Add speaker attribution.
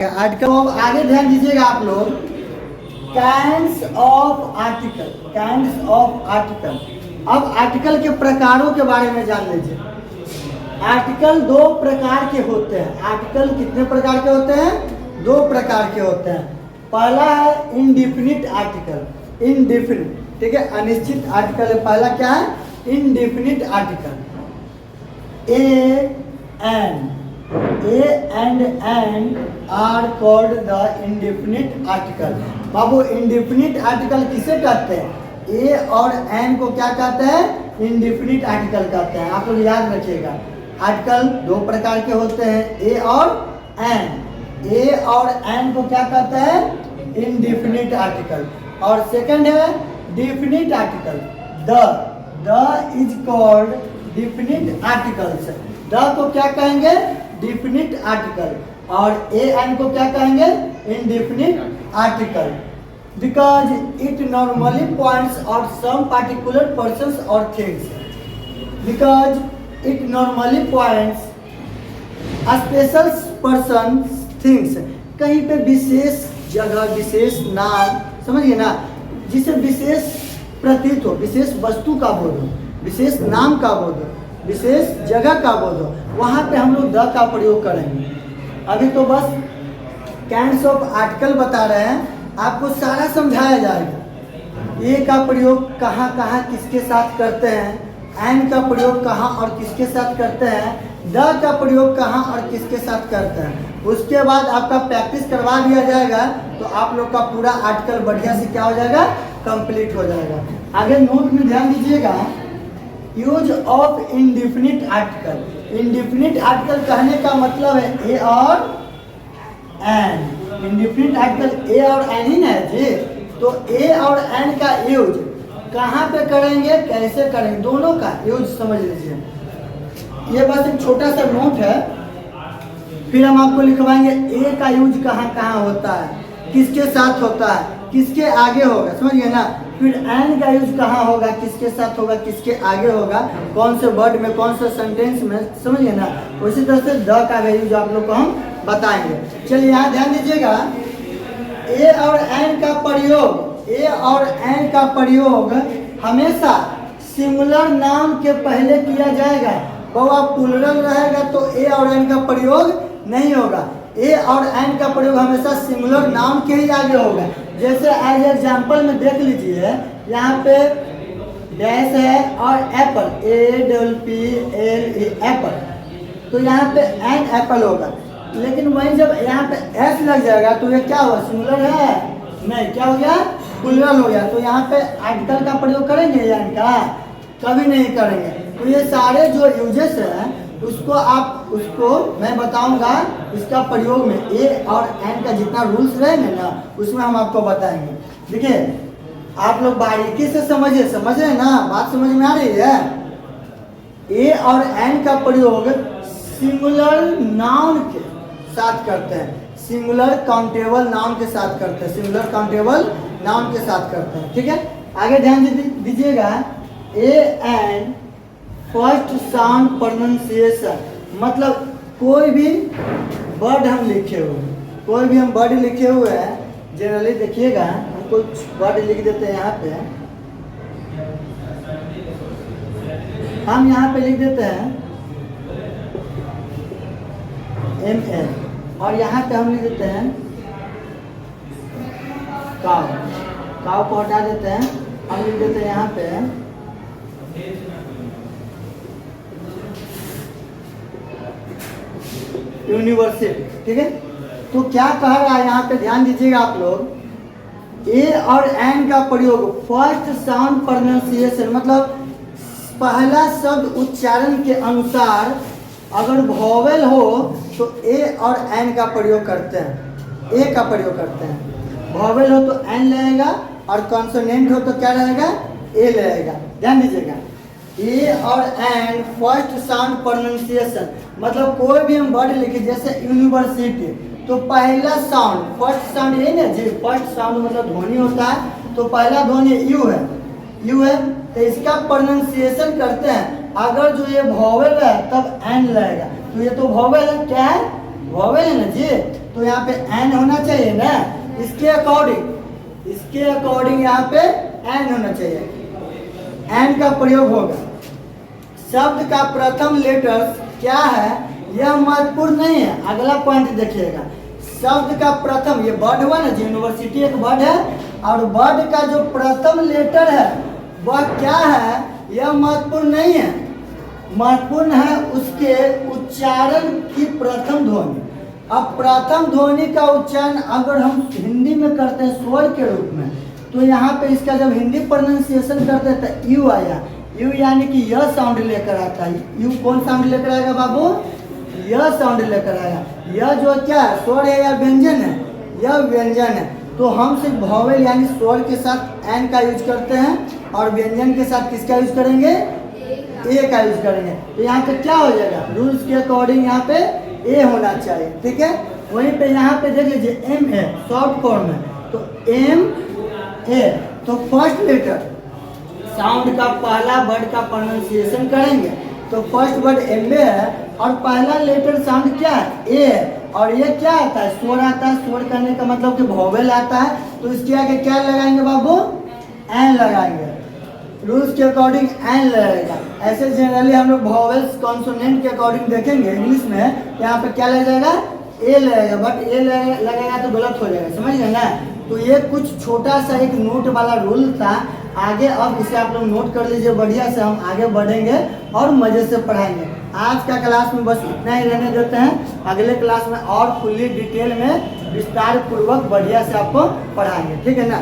Speaker 1: Article आगे ध्यान दीजिएगा आप लोग। Kinds of article, kinds of article. अब आर्टिकल के प्रकारों के बारे में जान लीजिए। आर्टिकल दो प्रकार के होते हैं। आर्टिकल कितने प्रकार के होते हैं? दो प्रकार के होते हैं। पहला है इनडिफिनिट आर्टिकल, इनडिफिनिट, ठीक है, अनिश्चित आर्टिकल है। पहला क्या है? Indefinite article. A and are called the indefinite article। Babu indefinite article किसे कहते हैं? ए और एन को क्या कहते हैं? इंडिफिनिट आर्टिकल कहते हैं। आप लोग याद रखिएगा, आर्टिकल दो प्रकार के होते हैं, ए और एन। ए और एन को क्या कहते हैं? Indefinite article. और सेकंड है definite article. The is called definite articles. The को क्या कहेंगे? Definite article. और ए एन को क्या कहेंगे? Indefinite article. Because it normally points out some particular persons और things. Because it normally points special person things. कहीं पे विशेष जगह, विशेष नाम, समझिए ना, जिसे विशेष प्रतीत हो, विशेष वस्तु का बोध हो, विशेष नाम का बोध हो, विशेष जगह का बोध हो, वहाँ पे हम लोग द का प्रयोग करेंगे। अभी तो बस काइंड्स ऑफ आर्टिकल बता रहे हैं, आपको सारा समझाया जाएगा। ए का प्रयोग कहाँ कहाँ किसके साथ करते हैं, एन का प्रयोग कहाँ और किसके साथ करते हैं, द का प्रयोग कहाँ और किसके साथ करते हैं। उसके बाद आपका प्रैक्टिस करवा दिया जाएगा तो आप लोग का पूरा आर्टिकल बढ़िया से क्या हो जाएगा? कंप्लीट हो जाएगा। आगे नोट में ध्यान दीजिएगा। Use of indefinite article. Indefinite article कहने का मतलब है ए और एन। इनडिफिनिट आर्टिकल ए और एन ही ना है जी। तो ए और एन का यूज कहाँ पे करेंगे, कैसे करेंगे, दोनों का यूज समझ लीजिए। ये बस एक छोटा सा नोट है, फिर हम आपको लिखवाएंगे ए का यूज कहाँ कहाँ होता है, किसके साथ होता है, किसके आगे होगा, समझिए ना। फिर एन का यूज कहाँ होगा, किसके साथ होगा, किसके आगे होगा, कौन से वर्ड में, कौन से सेंटेंस में, समझिए ना। उसी तरह से द का यूज आप लोग को हम बताएंगे। चलिए यहाँ ध्यान दीजिएगा। ए और एन का प्रयोग, ए और एन का प्रयोग हमेशा सिंगुलर नाम के पहले किया जाएगा। बहुआ प्लूरल रहेगा तो ए और एन का प्रयोग नहीं होगा। ए और एन का प्रयोग हमेशा सिंगुलर नाम के ही आगे होगा। जैसे एज एग्जाम्पल में देख लीजिए, यहाँ पे डैश है और एप्पल, APPLE एप्पल, तो यहाँ पे एन एप्पल होगा। लेकिन वहीं जब यहाँ पे एस लग जाएगा तो ये क्या हुआ? सिंगुलर है? नहीं, क्या हो गया? प्लूरल हो गया। तो यहाँ पे आर्टिकल का प्रयोग करेंगे या इनका? कभी नहीं करेंगे। तो ये सारे जो यूजेस हैं उसको मैं बताऊंगा इसका प्रयोग में। ए और एन का जितना रूल्स रहेंगे ना, उसमें हम आपको बताएंगे। देखिए आप लोग बारीकी से समझिए, समझ रहे हैं ना, बात समझ में आ रही है। ए और एन का प्रयोग सिंगुलर नाउन के साथ करते हैं, सिंगुलर काउंटेबल नाउन के साथ करते हैं, सिंगुलर काउंटेबल नाउन के साथ करते हैं, ठीक है। आगे ध्यान दीजिएगा। A and first sound pronunciation, मतलब कोई भी वर्ड हम लिखे हुए हैं, कोई भी हम वर्ड लिखे हुए हैं, जनरली देखिएगा हम कुछ वर्ड लिख देते हैं। यहाँ पे हम यहाँ पे लिख देते हैं ML और यहाँ पे हम लिख देते हैं काव। काव को हटा देते हैं, हम लिख देते हैं यहाँ पे यूनिवर्सिटी, ठीक है। तो क्या कह रहा है यहाँ पे, ध्यान दीजिएगा आप लोग। ए और एन का प्रयोग फर्स्ट साउंड प्रोनाउंसिएशन, मतलब पहला शब्द उच्चारण के अनुसार अगर वॉवेल हो तो ए और एन का प्रयोग करते हैं, ए का प्रयोग करते हैं। वॉवेल हो तो एन लगेगा और कॉन्सोनेंट हो तो क्या रहेगा? ए लगेगा। ध्यान दीजिएगा। ए और एन फर्स्ट साउंड प्रोनाउंसिएशन, मतलब कोई भी हम वर्ड लिखे, जैसे यूनिवर्सिटी, तो पहला साउंड, फर्स्ट साउंड ये ना जी, फर्स्ट साउंड मतलब ध्वनि होता है, तो पहला ध्वनि यू है, यू है, तो इसका प्रोनाउंसिएशन करते हैं। अगर जो ये वॉवेल है तब एन लगेगा, तो ये तो वॉवेल है, क्या है? वॉवेल है ना जी। तो यहाँ पे एन होना चाहिए ना, इसके अकॉर्डिंग यहाँ पे एन होना चाहिए, एन का प्रयोग होगा। शब्द का प्रथम लेटर क्या है यह महत्वपूर्ण नहीं है, अगला पॉइंट देखिएगा। शब्द का प्रथम, ये वर्ड हुआ ना, यूनिवर्सिटी एक वर्ड है, और वर्ड का जो प्रथम लेटर है वह क्या है यह महत्वपूर्ण नहीं है, महत्वपूर्ण है उसके उच्चारण की प्रथम ध्वनि। अब प्रथम ध्वनि का उच्चारण अगर हम हिंदी में करते हैं स्वर के रूप में, तो यहाँ पे इसका जब हिंदी प्रोनाउंसिएशन करते हैं तो यू आया, यू यानी कि यह साउंड लेकर आता है। यू कौन साउंड लेकर आएगा बाबू, यह साउंड लेकर आएगा। यह जो क्या है, स्वर है या व्यंजन है, यह व्यंजन है। तो हम सिर्फ वॉवेल यानी स्वर के साथ एन का यूज करते हैं, और व्यंजन के साथ किसका यूज करेंगे, ए का यूज करेंगे। तो यहाँ पे क्या हो जाएगा, रूल्स के अकॉर्डिंग यहाँ पे ए होना चाहिए, ठीक है। वहीं पे यहाँ पे देख लीजिए एम है शॉर्ट फॉर्म में, तो एम ए, तो फर्स्ट लेटर साउंड का पहला वर्ड का प्रोनाउंसिएशन करेंगे, तो फर्स्ट वर्ड एम ए है, और पहला लेटर साउंड क्या है, ए है, और ये क्या आता है, स्वर आता है। स्वर करने का मतलब कि वॉवेल आता है, तो इसके आगे क्या लगाएंगे बाबू, एन लगाएंगे, रूल्स के अकॉर्डिंग एन लगेगा। ऐसे जनरली हम लोग वॉवेल्स कॉन्सोनेंट के अकॉर्डिंग देखेंगे इंग्लिश में, तो यहाँ पे क्या लग जाएगा, ए लगेगा, बट ए लगेगा तो गलत हो जाएगा, समझ गए ना। तो ये कुछ छोटा सा एक नोट वाला रूल था, आगे अब इसे आप लोग नोट कर लीजिए, बढ़िया से हम आगे बढ़ेंगे और मजे से पढ़ाएंगे। आज का क्लास में बस इतना ही रहने देते हैं, अगले क्लास में और फुल्ली डिटेल में विस्तार पूर्वक बढ़िया से आपको पढ़ाएंगे, ठीक है ना।